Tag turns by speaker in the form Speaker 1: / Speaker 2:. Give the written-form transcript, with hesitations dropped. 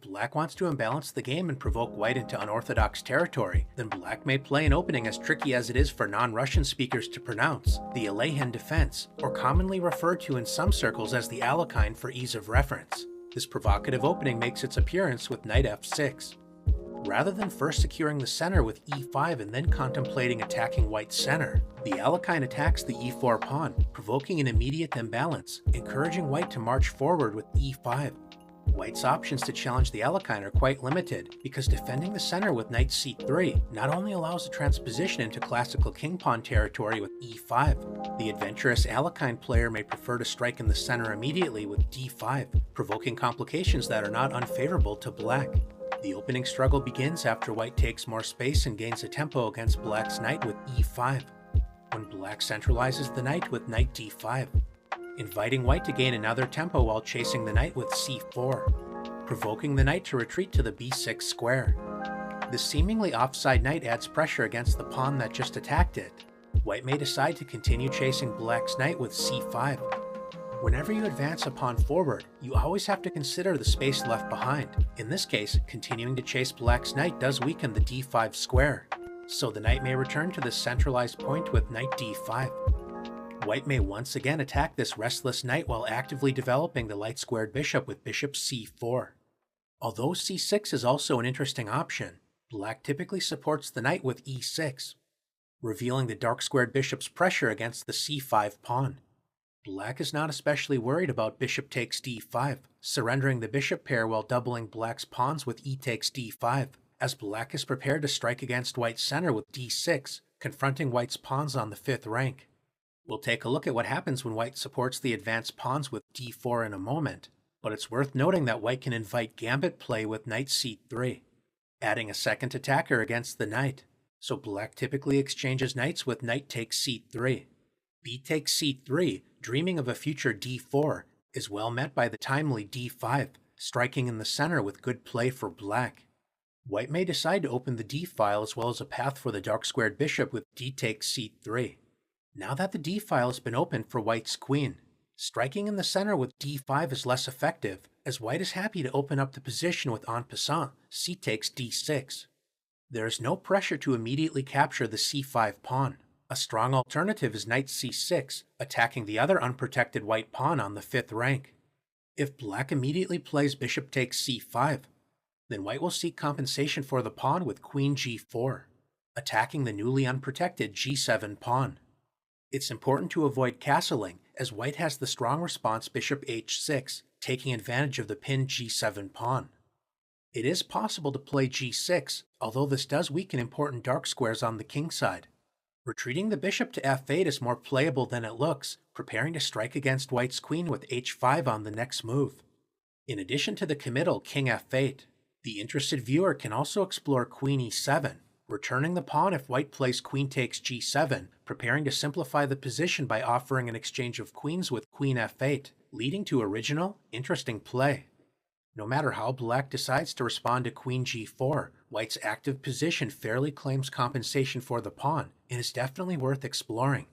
Speaker 1: black wants to imbalance the game and provoke white into unorthodox territory, then black may play an opening as tricky as it is for non-Russian speakers to pronounce, the Alekhine defense, or commonly referred to in some circles as the Alekhine for ease of reference. This provocative opening makes its appearance with knight f6. Rather than first securing the center with e5 and then contemplating attacking white's center, the Alekhine attacks the e4 pawn, provoking an immediate imbalance, encouraging white to march forward with e5. White's options to challenge the Alekhine are quite limited, because defending the center with knight c3 not only allows a transposition into classical king-pawn territory with e5, the adventurous Alekhine player may prefer to strike in the center immediately with d5, provoking complications that are not unfavorable to black. The opening struggle begins after white takes more space and gains a tempo against black's knight with e5, when black centralizes the knight with knight d5, inviting white to gain another tempo while chasing the knight with c4, provoking the knight to retreat to the b6 square. This seemingly offside knight adds pressure against the pawn that just attacked it. White may decide to continue chasing black's knight with c5. Whenever you advance a pawn forward, you always have to consider the space left behind. In this case, continuing to chase black's knight does weaken the d5 square, so the knight may return to the centralized point with knight d5. White may once again attack this restless knight while actively developing the light-squared bishop with bishop c4. Although c6 is also an interesting option, black typically supports the knight with e6, revealing the dark-squared bishop's pressure against the c5 pawn. Black is not especially worried about bishop takes d5, surrendering the bishop pair while doubling black's pawns with e takes d5, as black is prepared to strike against white's center with d6, confronting white's pawns on the 5th rank. We'll take a look at what happens when white supports the advanced pawns with d4 in a moment, but it's worth noting that white can invite gambit play with knight c3, adding a second attacker against the knight, so black typically exchanges knights with knight takes c3. B takes c3, dreaming of a future d4, is well met by the timely d5, striking in the center with good play for black. White may decide to open the d-file as well as a path for the dark-squared bishop with d takes c3. Now that the d-file has been opened for white's queen, striking in the center with d5 is less effective, as white is happy to open up the position with en passant c takes d6. There is no pressure to immediately capture the c5 pawn. A strong alternative is knight c6, attacking the other unprotected white pawn on the 5th rank. If black immediately plays bishop takes c5, then white will seek compensation for the pawn with queen g4, attacking the newly unprotected g7 pawn. It's important to avoid castling, as white has the strong response bishop h6, taking advantage of the pinned g7 pawn. It is possible to play g6, although this does weaken important dark squares on the king side. Retreating the bishop to f8 is more playable than it looks, preparing to strike against white's queen with h5 on the next move. In addition to the committal king f8, the interested viewer can also explore queen e7, returning the pawn if white plays queen takes g7, preparing to simplify the position by offering an exchange of queens with queen f8, leading to original, interesting play. No matter how black decides to respond to queen g4, white's active position fairly claims compensation for the pawn and is definitely worth exploring.